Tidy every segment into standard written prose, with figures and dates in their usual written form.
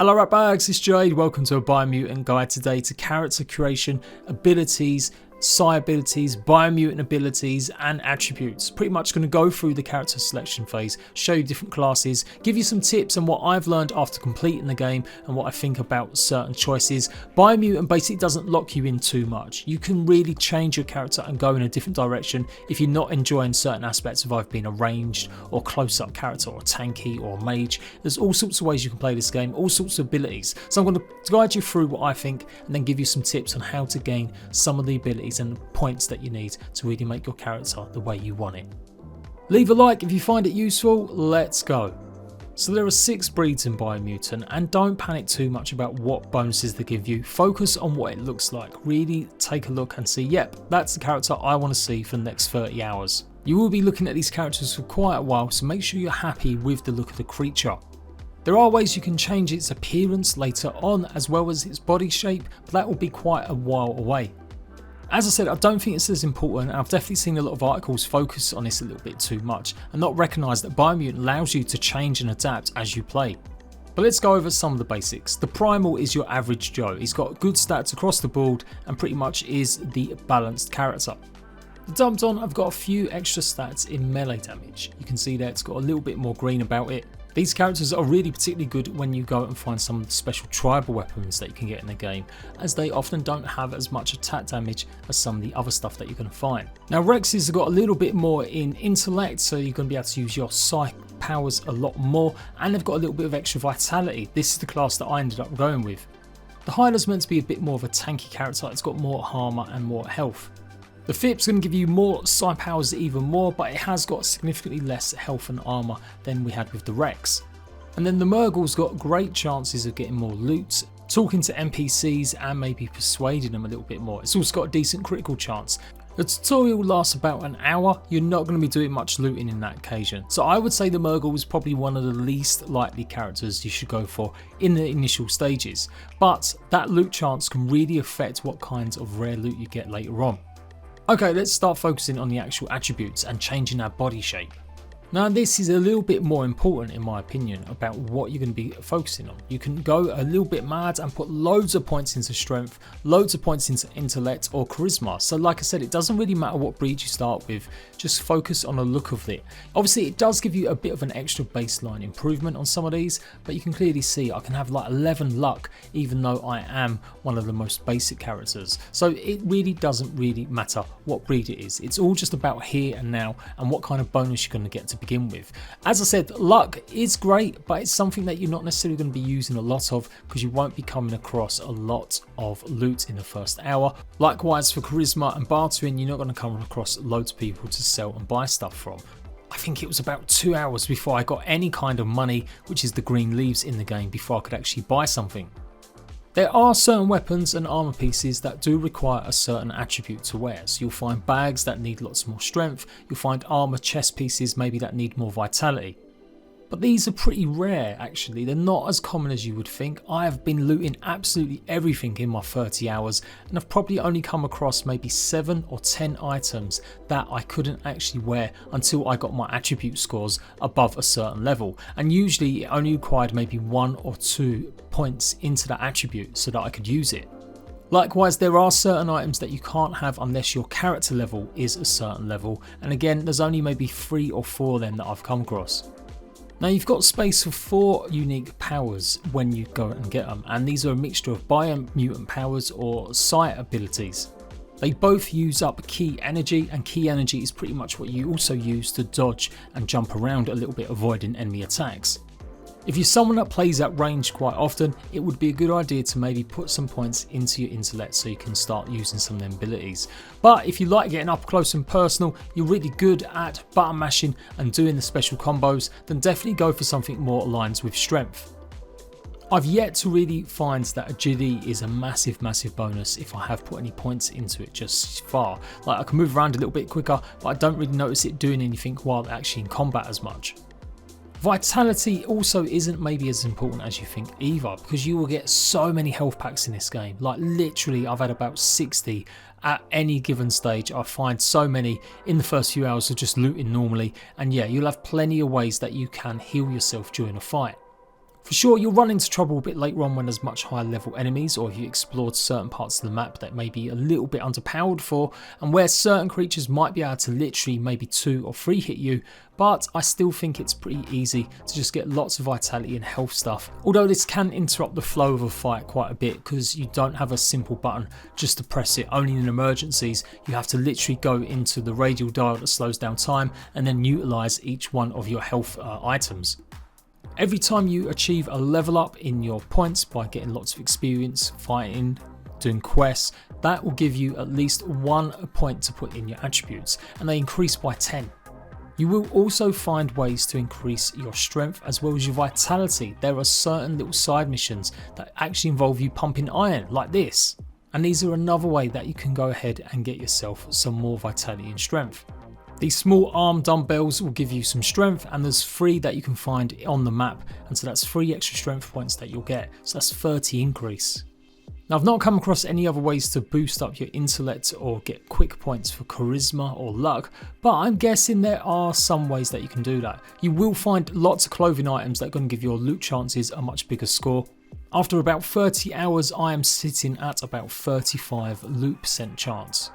Hello Ratbags, it's Jade. Welcome to a Biomutant guide today to character creation, abilities, psi abilities, biomutant abilities and attributes. Pretty much going to go through the character selection phase, show you different classes, give you some tips on what I've learned after completing the game and what I think about certain choices. Biomutant basically doesn't lock you in too much. You can really change your character and go in a different direction if you're not enjoying certain aspects of either being a ranged or close-up character or tanky or mage. There's all sorts of ways you can play this game, all sorts of abilities. So I'm going to guide you through what I think and then give you some tips on how to gain some of the abilities and points that you need to really make your character the way you want it. Leave a like if you find it useful. Let's go. So there are 6 breeds in Biomutant, and don't panic too much about what bonuses they give you. Focus on what it looks like. Really take a look and see, yep, that's the character I want to see for the next 30 hours. You will be looking at these characters for quite a while, so make sure you're happy with the look of the creature. There are ways you can change its appearance later on as well as its body shape, but that will be quite a while away. As I said, I don't think it's as important, and I've definitely seen a lot of articles focus on this a little bit too much and not recognise that Biomutant allows you to change and adapt as you play. But let's go over some of the basics. The Primal is your average Joe. He's got good stats across the board and pretty much is the balanced character. The Dumped On, I've got a few extra stats in melee damage. You can see there it's got a little bit more green about it. These characters are really particularly good when you go and find some of the special tribal weapons that you can get in the game, as they often don't have as much attack damage as some of the other stuff that you're going to find. Now Rexes have got a little bit more in intellect, so you're going to be able to use your psych powers a lot more, and they've got a little bit of extra vitality. This is the class that I ended up going with. The Hyla's meant to be a bit more of a tanky character. It's got more armor and more health. The Fip's going to give you more psi powers even more, but it has got significantly less health and armour than we had with the Rex. And then the Murgle's got great chances of getting more loot, talking to NPCs and maybe persuading them a little bit more. It's also got a decent critical chance. The tutorial lasts about an hour. You're not going to be doing much looting in that occasion. So I would say the Murgle is probably one of the least likely characters you should go for in the initial stages. But that loot chance can really affect what kinds of rare loot you get later on. Okay, let's start focusing on the actual attributes and changing our body shape. Now this is a little bit more important in my opinion about what you're going to be focusing on. You can go a little bit mad and put loads of points into strength, loads of points into intellect or charisma. So like I said, it doesn't really matter what breed you start with, just focus on the look of it. Obviously it does give you a bit of an extra baseline improvement on some of these, but you can clearly see I can have like 11 luck even though I am one of the most basic characters. So it really doesn't really matter what breed it is. It's all just about here and now and what kind of bonus you're going to get to begin with. As I said, luck is great, but it's something that you're not necessarily going to be using a lot of because you won't be coming across a lot of loot in the first hour. Likewise for charisma and bartering, you're not going to come across loads of people to sell and buy stuff from. I think it was about 2 hours before I got any kind of money, which is the green leaves in the game, before I could actually buy something. There are certain weapons and armor pieces that do require a certain attribute to wear. So you'll find bags that need lots more strength, you'll find armor chest pieces maybe that need more vitality. But these are pretty rare actually, they're not as common as you would think. I have been looting absolutely everything in my 30 hours and I've probably only come across maybe 7 or 10 items that I couldn't actually wear until I got my attribute scores above a certain level, and usually it only required maybe 1 or 2 points into that attribute so that I could use it. Likewise, there are certain items that you can't have unless your character level is a certain level, and again there's only maybe 3 or 4 of them that I've come across. Now you've got space for 4 unique powers when you go and get them, and these are a mixture of biomutant powers or psi abilities. They both use up key energy, and key energy is pretty much what you also use to dodge and jump around a little bit, avoiding enemy attacks. If you're someone that plays at range quite often, it would be a good idea to maybe put some points into your intellect so you can start using some of them abilities. But if you like getting up close and personal, you're really good at button mashing and doing the special combos, then definitely go for something more aligned with strength. I've yet to really find that agility is a massive bonus if I have put any points into it just far. Like I can move around a little bit quicker, but I don't really notice it doing anything while actually in combat as much. Vitality also isn't maybe as important as you think either, because you will get so many health packs in this game. Like literally I've had about 60 at any given stage. I find so many in the first few hours of just looting normally, and yeah, you'll have plenty of ways that you can heal yourself during a fight. For sure, you'll run into trouble a bit later on when there's much higher level enemies, or if you explored certain parts of the map that may be a little bit underpowered for, and where certain creatures might be able to literally maybe 2 or 3 hit you, but I still think it's pretty easy to just get lots of vitality and health stuff. Although this can interrupt the flow of a fight quite a bit because you don't have a simple button just to press it. Only in emergencies you have to literally go into the radial dial that slows down time and then utilise each one of your health items. Every time you achieve a level up in your points by getting lots of experience, fighting, doing quests, that will give you at least 1 point to put in your attributes, and they increase by 10. You will also find ways to increase your strength as well as your vitality. There are certain little side missions that actually involve you pumping iron like this, and these are another way that you can go ahead and get yourself some more vitality and strength. These small arm dumbbells will give you some strength, and there's 3 that you can find on the map, and so that's 3 extra strength points that you'll get, so that's 30 increase. Now, I've not come across any other ways to boost up your intellect or get quick points for charisma or luck, but I'm guessing there are some ways that you can do that. You will find lots of clothing items that are going to give your loot chances a much bigger score. After about 30 hours, I am sitting at about 35 loot % chance.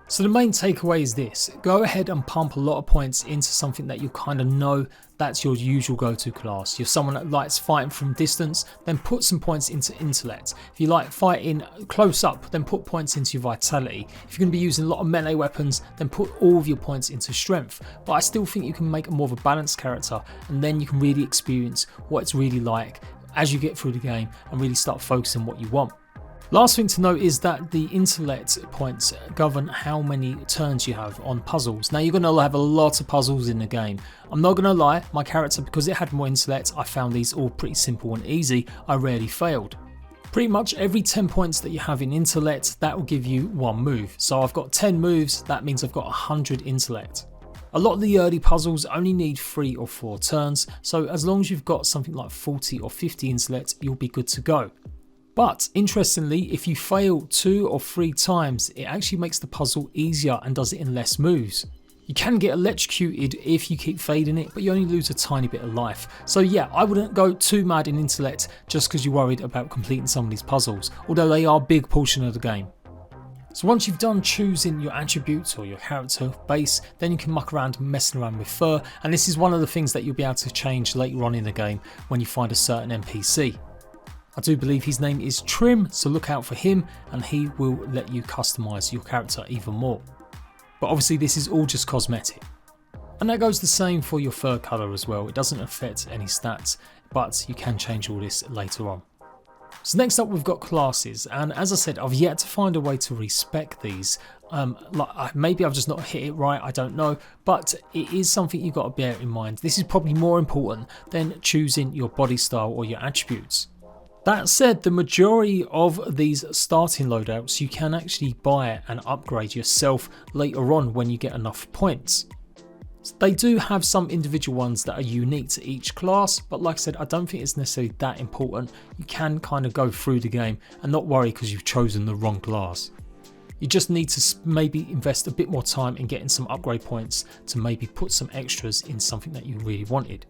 So the main takeaway is this: go ahead and pump a lot of points into something that you kind of know that's your usual go-to class. You're someone that likes fighting from distance, then put some points into intellect. If you like fighting close up, then put points into your vitality. If you're going to be using a lot of melee weapons, then put all of your points into strength. But I still think you can make a more of a balanced character, and then you can really experience what it's really like as you get through the game and really start focusing on what you want. Last thing to note is that the intellect points govern how many turns you have on puzzles. Now, you're going to have a lot of puzzles in the game. I'm not going to lie, my character, because it had more intellect, I found these all pretty simple and easy. I rarely failed. Pretty much every 10 points that you have in intellect, that will give you 1 move. So I've got 10 moves, that means I've got 100 intellect. A lot of the early puzzles only need 3 or 4 turns, so as long as you've got something like 40 or 50 intellect, you'll be good to go. But interestingly, if you fail 2 or 3 times, it actually makes the puzzle easier and does it in less moves. You can get electrocuted if you keep fading it, but you only lose a tiny bit of life. So yeah, I wouldn't go too mad in intellect just because you're worried about completing some of these puzzles, although they are a big portion of the game. So once you've done choosing your attributes or your character base, then you can muck around messing around with fur, and this is one of the things that you'll be able to change later on in the game when you find a certain NPC. I do believe his name is Trim, so look out for him and he will let you customise your character even more. But obviously this is all just cosmetic. And that goes the same for your fur colour as well. It doesn't affect any stats, but you can change all this later on. So next up we've got classes, and as I said, I've yet to find a way to respec these. Maybe I've just not hit it right, I don't know, but it is something you've got to bear in mind. This is probably more important than choosing your body style or your attributes. That said, the majority of these starting loadouts you can actually buy and upgrade yourself later on when you get enough points. They do have some individual ones that are unique to each class, but like I said, I don't think it's necessarily that important. You can kind of go through the game and not worry because you've chosen the wrong class. You just need to maybe invest a bit more time in getting some upgrade points to maybe put some extras in something that you really wanted.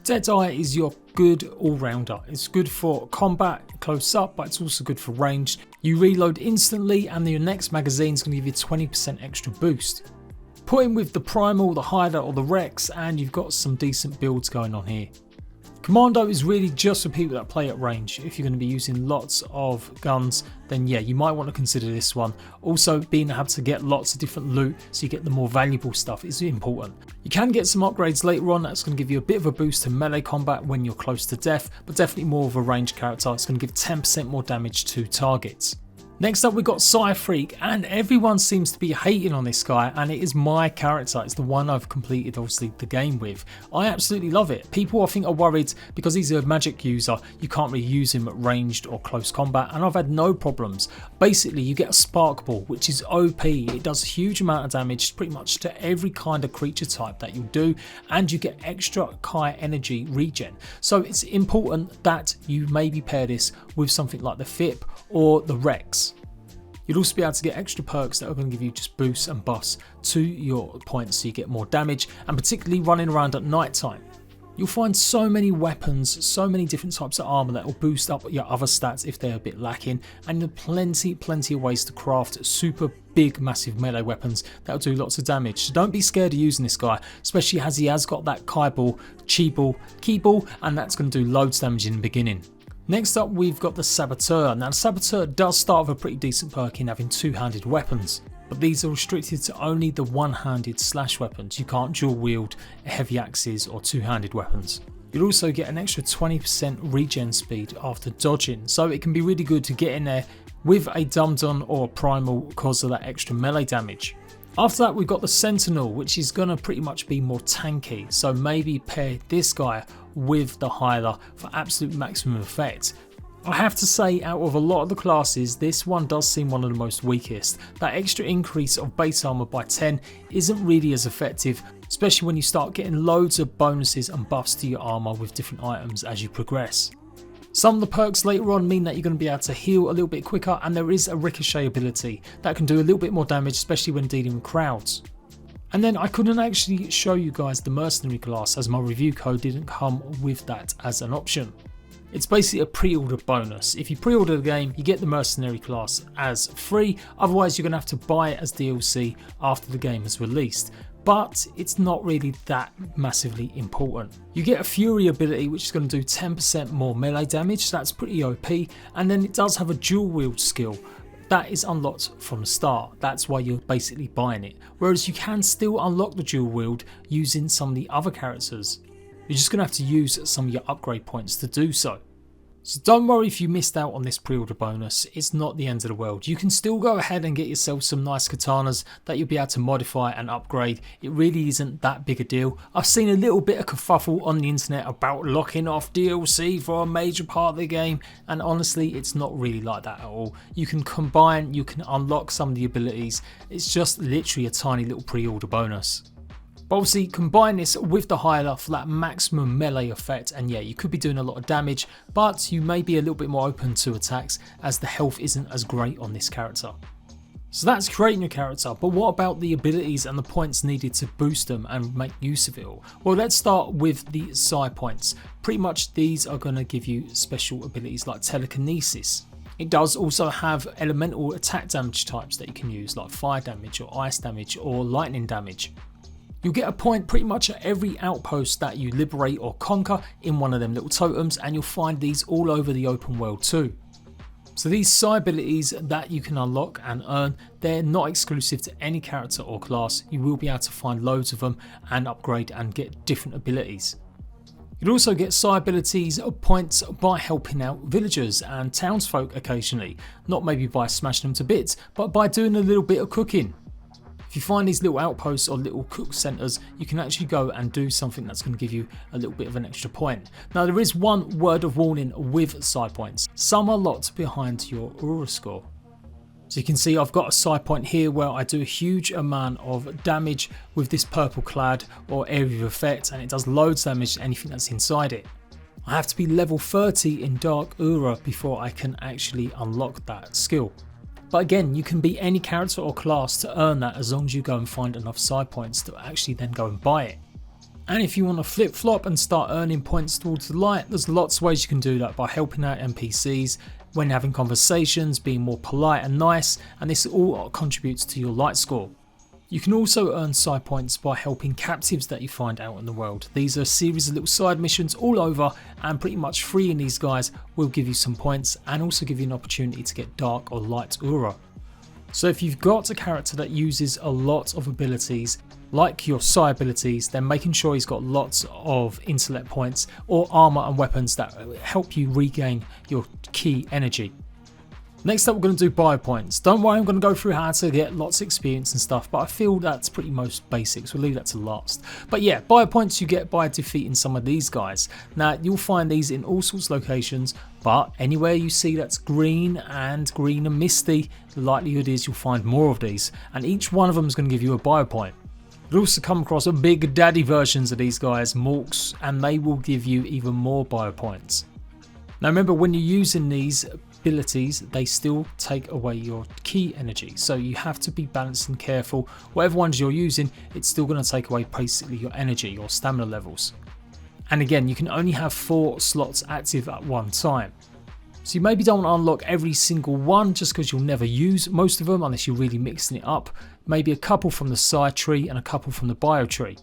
Deadeye is your good all-rounder. It's good for combat, close up, but it's also good for ranged. You reload instantly and your next magazine is going to give you 20% extra boost. Put in with the Primal, the Hider or the Rex and you've got some decent builds going on here. Commando is really just for people that play at range. If you're going to be using lots of guns, then yeah, you might want to consider this one. Also, being able to get lots of different loot so you get the more valuable stuff is important. You can get some upgrades later on that's going to give you a bit of a boost to melee combat when you're close to death, but definitely more of a ranged character. It's going to give 10% more damage to targets. Next up we've got Freak, and everyone seems to be hating on this guy, and it is my character. It's the one I've completed obviously the game with. I absolutely love it. People I think are worried because he's a magic user, you can't really use him at ranged or close combat, and I've had no problems. Basically you get a spark ball which is OP. It does a huge amount of damage pretty much to every kind of creature type that you do, and you get extra Kai energy regen. So it's important that you maybe pair this with something like the FIP or the Rex. You'll also be able to get extra perks that are going to give you just boosts and buffs to your points so you get more damage, and particularly running around at night time. You'll find so many weapons, so many different types of armor that will boost up your other stats if they're a bit lacking, and plenty of ways to craft super big massive melee weapons that'll do lots of damage. So don't be scared of using this guy, especially as he has got that Keyball, and that's going to do loads of damage in the beginning. Next up we've got the Saboteur. Now the Saboteur does start with a pretty decent perk in having two-handed weapons, but these are restricted to only the one-handed slash weapons. You can't dual wield heavy axes or two-handed weapons. You'll also get an extra 20% regen speed after dodging, so it can be really good to get in there with a Dum-Dum or a Primal because of that extra melee damage. After that we've got the Sentinel, which is going to pretty much be more tanky, so maybe pair this guy with the Hyler for absolute maximum effect. I have to say, out of a lot of the classes, this one does seem one of the most weakest. That extra increase of base armor by 10 isn't really as effective, especially when you start getting loads of bonuses and buffs to your armor with different items as you progress. Some of the perks later on mean that you're going to be able to heal a little bit quicker, and there is a ricochet ability that can do a little bit more damage, especially when dealing with crowds. And then I couldn't actually show you guys the mercenary class as my review code didn't come with that as an option. It's basically a pre-order bonus. If you pre-order the game, you get the mercenary class as free, otherwise you're going to have to buy it as DLC after the game is released. But it's not really that massively important. You get a Fury ability which is going to do 10% more melee damage, so that's pretty OP, and then it does have a dual wield skill. That is unlocked from the start, that's why you're basically buying it. Whereas you can still unlock the dual wield using some of the other characters. You're just going to have to use some of your upgrade points to do so. So don't worry if you missed out on this pre-order bonus, it's not the end of the world. You can still go ahead and get yourself some nice katanas that you'll be able to modify and upgrade. It really isn't that big a deal. I've seen a little bit of kerfuffle on the internet about locking off DLC for a major part of the game, and honestly it's not really like that at all. You can combine, you can unlock some of the abilities, it's just literally a tiny little pre-order bonus. But obviously combine this with the Hyler for that maximum melee effect, and yeah, you could be doing a lot of damage, but you may be a little bit more open to attacks as the health isn't as great on this character. So that's creating your character, but what about the abilities and the points needed to boost them and make use of it all? Well, let's start with the psi points. Pretty much these are going to give you special abilities like telekinesis. It does also have elemental attack damage types that you can use, like fire damage or ice damage or lightning damage. You'll get a point pretty much at every outpost that you liberate or conquer in one of them little totems, and you'll find these all over the open world too. So these psi abilities that you can unlock and earn, they're not exclusive to any character or class. You will be able to find loads of them and upgrade and get different abilities. You'll also get psi abilities points by helping out villagers and townsfolk occasionally, not maybe by smashing them to bits, but by doing a little bit of cooking. If you find these little outposts or little cook centres, you can actually go and do something that's going to give you a little bit of an extra point. Now there is one word of warning with psi points. Some are locked behind your AORUS score. So you can see I've got a psi point here where I do a huge amount of damage with this purple clad or area of effect, and it does loads of damage to anything that's inside it. I have to be level 30 in Dark Aura before I can actually unlock that skill. But again, you can be any character or class to earn that as long as you go and find enough psi points to actually then go and buy it. And if you want to flip flop and start earning points towards the light, there's lots of ways you can do that by helping out NPCs, when having conversations, being more polite and nice, and this all contributes to your light score. You can also earn psi points by helping captives that you find out in the world. These are a series of little side missions all over, and pretty much freeing these guys will give you some points and also give you an opportunity to get dark or light aura. So if you've got a character that uses a lot of abilities, like your psi abilities, then making sure he's got lots of intellect points or armor and weapons that help you regain your key energy. Next up we're going to do bio points. Don't worry, I'm going to go through how to get lots of experience and stuff, but I feel that's pretty most basics. We'll leave that to last. But yeah, bio points you get by defeating some of these guys. Now you'll find these in all sorts of locations, but anywhere you see that's green and misty, the likelihood is you'll find more of these, and each one of them is going to give you a bio point. You'll also come across a big daddy versions of these guys, Morks, and they will give you even more bio points. Now remember, when you're using these abilities, they still take away your key energy, so you have to be balanced and careful. Whatever ones you're using, it's still going to take away basically your energy, your stamina levels. And again, you can only have 4 slots active at one time. So you maybe don't unlock every single one just because you'll never use most of them unless you're really mixing it up. Maybe a couple from the side tree and a couple from the bio tree.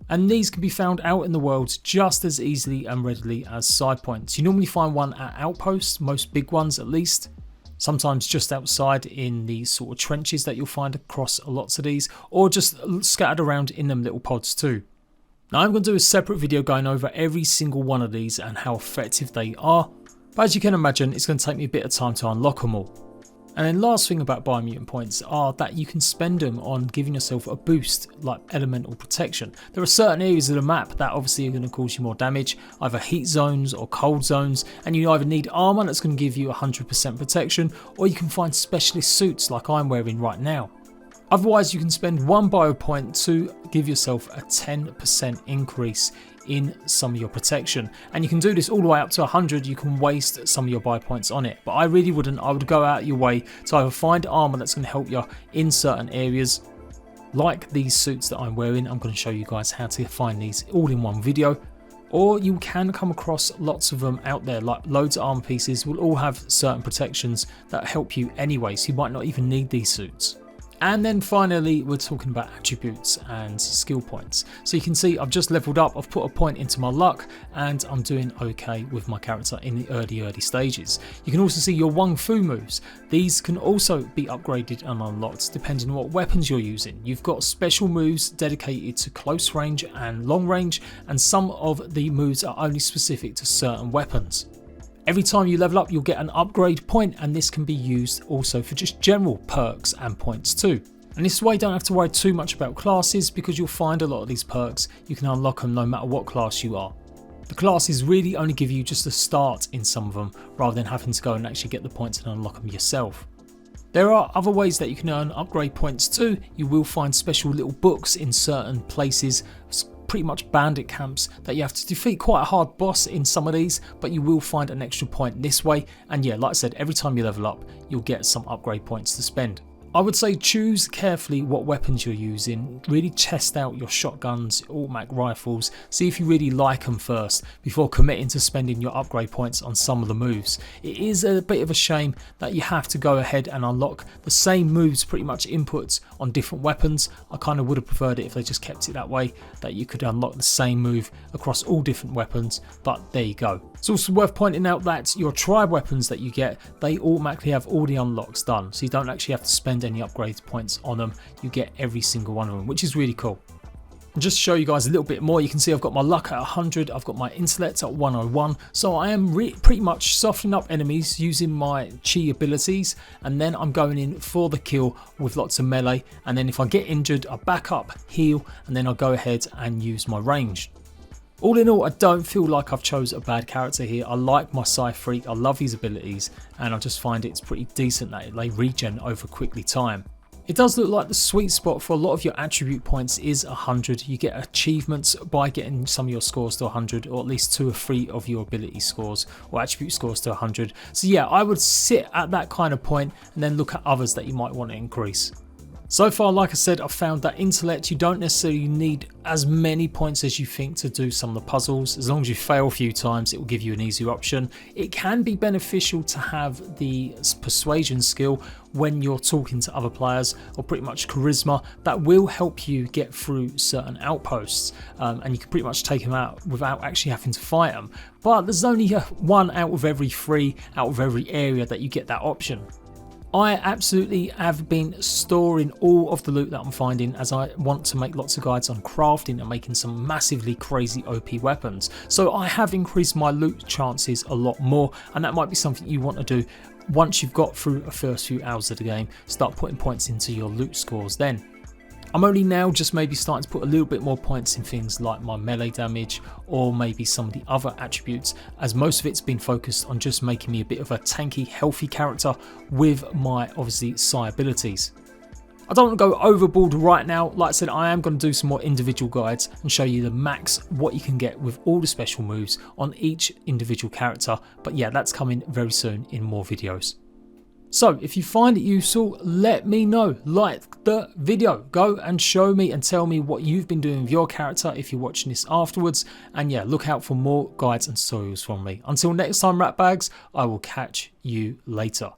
And these can be found out in the world just as easily and readily as side points. You normally find one at outposts, most big ones at least. Sometimes just outside in the sort of trenches that you'll find across lots of these, or just scattered around in them little pods too. Now I'm going to do a separate video going over every single one of these and how effective they are, but as you can imagine it's going to take me a bit of time to unlock them all. And then last thing about biomutant points are that you can spend them on giving yourself a boost like elemental protection. There are certain areas of the map that obviously are going to cause you more damage, either heat zones or cold zones, and you either need armour that's going to give you 100% protection, or you can find specialist suits like I'm wearing right now. Otherwise you can spend 1 bio point to give yourself a 10% increase in some of your protection, and you can do this all the way up to 100. You can waste some of your buy points on it, but I really wouldn't. I would go out your way to either find armor that's going to help you in certain areas, like these suits that I'm wearing. I'm going to show you guys how to find these all in one video, or you can come across lots of them out there, like loads of armor pieces will all have certain protections that help you anyway, so you might not even need these suits. And then finally we're talking about attributes and skill points. So you can see I've just leveled up, I've put a point into my luck, and I'm doing okay with my character in the early stages. You can also see your Wung Fu moves. These can also be upgraded and unlocked depending on what weapons you're using. You've got special moves dedicated to close range and long range, and some of the moves are only specific to certain weapons. Every time you level up you'll get an upgrade point, and this can be used also for just general perks and points too. And this way you don't have to worry too much about classes, because you'll find a lot of these perks you can unlock them no matter what class you are. The classes really only give you just a start in some of them, rather than having to go and actually get the points and unlock them yourself. There are other ways that you can earn upgrade points too. You will find special little books in certain places, pretty much bandit camps, that you have to defeat quite a hard boss in some of these, but you will find an extra point this way. And yeah, like I said, every time you level up you'll get some upgrade points to spend. I would say choose carefully what weapons you're using, really test out your shotguns, automatic rifles, see if you really like them first before committing to spending your upgrade points on some of the moves. It is a bit of a shame that you have to go ahead and unlock the same moves, pretty much inputs on different weapons. I kind of would have preferred it if they just kept it that way, that you could unlock the same move across all different weapons, but there you go. It's also worth pointing out that your tribe weapons that you get, they automatically have all the unlocks done, so you don't actually have to spend any upgrade points on them. You get every single one of them, which is really cool. And just to show you guys a little bit more, you can see I've got my luck at 100, I've got my intellect at 101, so I am pretty much softening up enemies using my chi abilities, and then I'm going in for the kill with lots of melee, and then if I get injured I back up, heal, and then I'll go ahead and use my range. All in all, I don't feel like I've chose a bad character here. I like my Sci Freak, I love his abilities, and I just find it's pretty decent that they regen over quickly time. It does look like the sweet spot for a lot of your attribute points is 100. You get achievements by getting some of your scores to 100, or at least 2 or 3 of your ability scores or attribute scores to 100. So yeah, I would sit at that kind of point and then look at others that you might want to increase. So far, like I said, I've found that intellect, you don't necessarily need as many points as you think to do some of the puzzles. As long as you fail a few times, it will give you an easier option. It can be beneficial to have the persuasion skill when you're talking to other players, or pretty much charisma, that will help you get through certain outposts, and you can pretty much take them out without actually having to fight them. But there's only 1 out of every 3 out of every area that you get that option. I absolutely have been storing all of the loot that I'm finding, as I want to make lots of guides on crafting and making some massively crazy OP weapons. So I have increased my loot chances a lot more, and that might be something you want to do once you've got through the first few hours of the game. Start putting points into your loot scores then. I'm only now just maybe starting to put a little bit more points in things like my melee damage, or maybe some of the other attributes, as most of it's been focused on just making me a bit of a tanky, healthy character with my obviously Psi abilities. I don't want to go overboard right now. Like I said, I am going to do some more individual guides and show you the max what you can get with all the special moves on each individual character, but yeah, that's coming very soon in more videos. So if you find it useful, let me know. Like the video, go and show me and tell me what you've been doing with your character if you're watching this afterwards. And yeah, look out for more guides and tutorials from me. Until next time, rat bags, I will catch you later.